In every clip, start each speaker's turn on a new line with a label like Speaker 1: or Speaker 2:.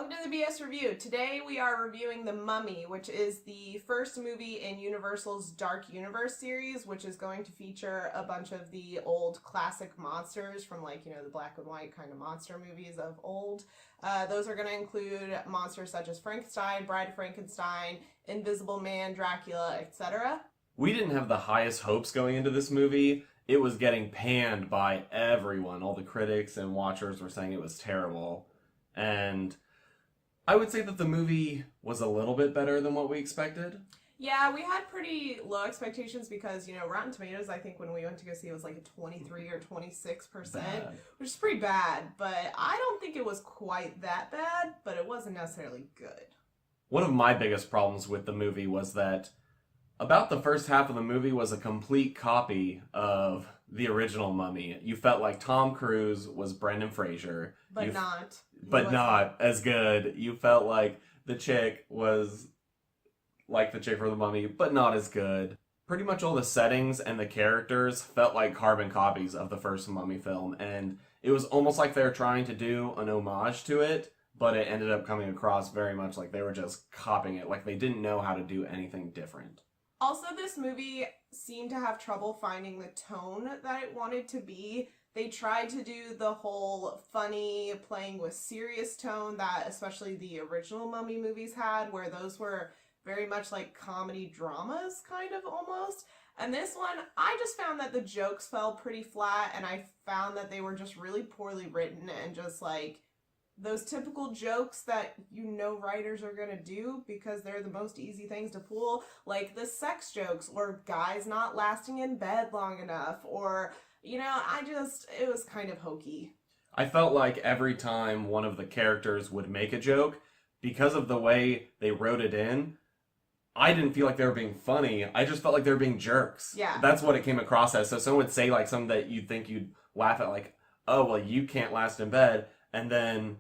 Speaker 1: Welcome to the BS Review. Today we are reviewing The Mummy, which is the first movie in Universal's Dark Universe series, which is going to feature a bunch of the old classic monsters from the black and white kind of monster movies of old. Those are going to include monsters such as Frankenstein, Bride of Frankenstein, Invisible Man, Dracula, etc.
Speaker 2: We didn't have the highest hopes going into this movie. It was getting panned by everyone. All the critics and watchers were saying it was terrible. And I would say that the movie was a little bit better than what we expected.
Speaker 1: Yeah, we had pretty low expectations because, Rotten Tomatoes, I think when we went to go see it was like a 23 or 26%, which is pretty bad. But I don't think it was quite that bad, but it wasn't necessarily good.
Speaker 2: One of my biggest problems with the movie was that about the first half of the movie was a complete copy of the original Mummy. You felt like Tom Cruise was Brendan Fraser.
Speaker 1: But not.
Speaker 2: But not as good. You felt like the chick was like the chick from the Mummy, but not as good. Pretty much all the settings and the characters felt like carbon copies of the first Mummy film, and it was almost like they were trying to do an homage to it, but it ended up coming across very much like they were just copying it, like they didn't know how to do anything different.
Speaker 1: Also, this movie seemed to have trouble finding the tone that it wanted to be. They tried to do the whole funny, playing with serious tone that especially the original Mummy movies had, where those were very much like comedy dramas, kind of almost. And this one, I just found that the jokes fell pretty flat, and I found that they were just really poorly written and just like those typical jokes that writers are going to do because they're the most easy things to pull, like the sex jokes or guys not lasting in bed long enough, or it was kind of hokey.
Speaker 2: I felt like every time one of the characters would make a joke, because of the way they wrote it in, I didn't feel like they were being funny. I just felt like they were being jerks.
Speaker 1: Yeah.
Speaker 2: That's what it came across as. So someone would say like something that you'd think you'd laugh at, like, oh, well, you can't last in bed. And then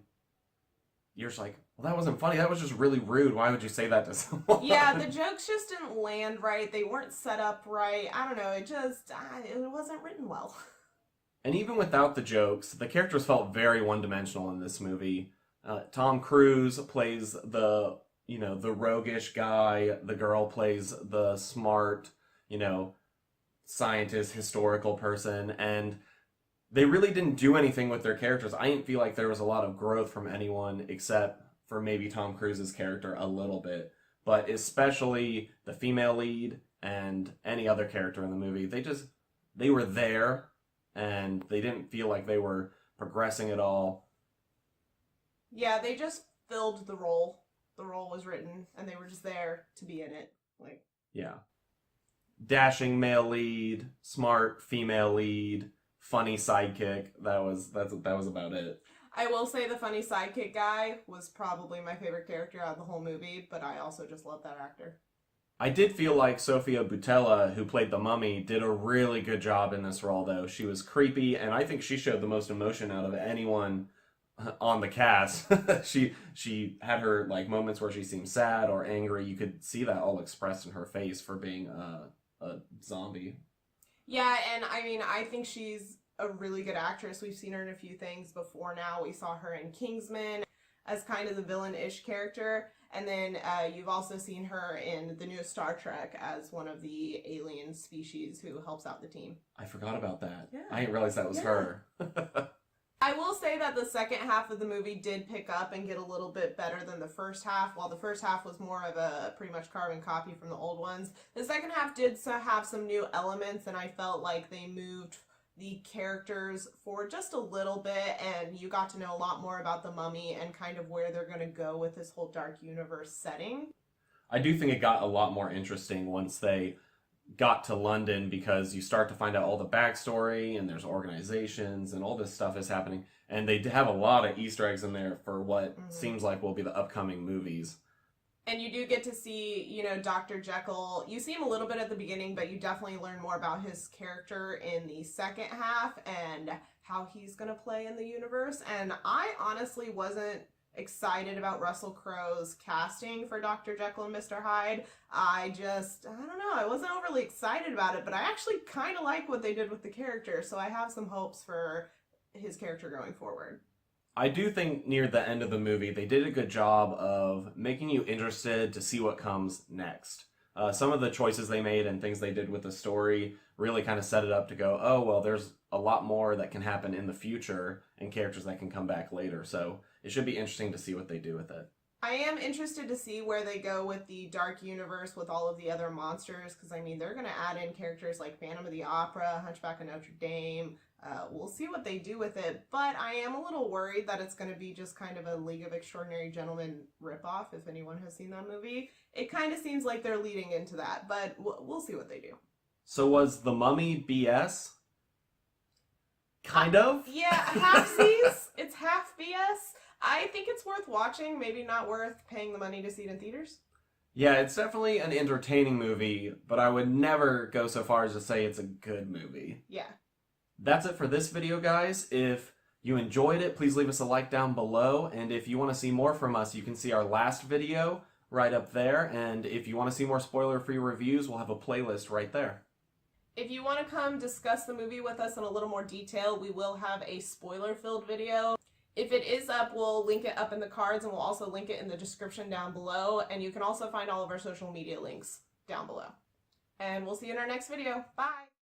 Speaker 2: you're just like, well, that wasn't funny. That was just really rude. Why would you say that to someone?
Speaker 1: Yeah, the jokes just didn't land right. They weren't set up right. I don't know. It wasn't written well.
Speaker 2: And even without the jokes, the characters felt very one-dimensional in this movie. Tom Cruise plays the roguish guy. The girl plays the smart, scientist, historical person. And they really didn't do anything with their characters. I didn't feel like there was a lot of growth from anyone except for maybe Tom Cruise's character a little bit. But especially the female lead and any other character in the movie, they were there and they didn't feel like they were progressing at all.
Speaker 1: Yeah, they just filled the role. The role was written and they were just there to be in it.
Speaker 2: Yeah. Dashing male lead, smart female lead, funny sidekick. That was about it.
Speaker 1: I will say the funny sidekick guy was probably my favorite character out of the whole movie, but I also just love that actor.
Speaker 2: I did feel like Sofia Boutella, who played the Mummy, did a really good job in this role, though. She was creepy, and I think she showed the most emotion out of anyone on the cast. She had her moments where she seemed sad or angry. You could see that all expressed in her face for being a zombie.
Speaker 1: Yeah, and I think she's a really good actress. We've seen her in a few things before now. We saw her in Kingsman as kind of the villain-ish character. And then you've also seen her in the newest Star Trek as one of the alien species who helps out the team.
Speaker 2: I forgot about that.
Speaker 1: Yeah.
Speaker 2: I didn't realize that was her.
Speaker 1: I will say that the second half of the movie did pick up and get a little bit better than the first half. While the first half was more of a pretty much carbon copy from the old ones, the second half did have some new elements, and I felt like they moved the characters forward just a little bit, and you got to know a lot more about the Mummy and kind of where they're going to go with this whole Dark Universe setting.
Speaker 2: I do think it got a lot more interesting once they got to London, because you start to find out all the backstory, and there's organizations and all this stuff is happening, and they have a lot of Easter eggs in there for what seems like will be the upcoming movies.
Speaker 1: And you do get to see, Dr. Jekyll. You see him a little bit at the beginning, but you definitely learn more about his character in the second half and how he's going to play in the universe. And I honestly wasn't excited about Russell Crowe's casting for Dr. Jekyll and Mr. Hyde. I don't know, I wasn't overly excited about it, but I actually kind of like what they did with the character, so I have some hopes for his character going forward.
Speaker 2: I do think near the end of the movie, they did a good job of making you interested to see what comes next. Some of the choices they made and things they did with the story really kind of set it up to go, oh, well, there's a lot more that can happen in the future and characters that can come back later. So it should be interesting to see what they do with it.
Speaker 1: I am interested to see where they go with the dark universe with all of the other monsters, because I mean, they're going to add in characters like Phantom of the Opera, Hunchback of Notre Dame. We'll see what they do with it, but I am a little worried that it's going to be just kind of a League of Extraordinary Gentlemen ripoff, if anyone has seen that movie. It kind of seems like they're leading into that, but we'll see what they do.
Speaker 2: So was The Mummy BS? Kind of?
Speaker 1: Yeah, halfsies. It's half BS. I think it's worth watching, maybe not worth paying the money to see it in theaters.
Speaker 2: Yeah, it's definitely an entertaining movie, but I would never go so far as to say it's a good movie.
Speaker 1: Yeah.
Speaker 2: That's it for this video, guys. If you enjoyed it, please leave us a like down below. And if you want to see more from us, you can see our last video right up there. And if you want to see more spoiler-free reviews, we'll have a playlist right there.
Speaker 1: If you want to come discuss the movie with us in a little more detail, we will have a spoiler-filled video. If it is up, we'll link it up in the cards, and we'll also link it in the description down below. And you can also find all of our social media links down below. And we'll see you in our next video. Bye!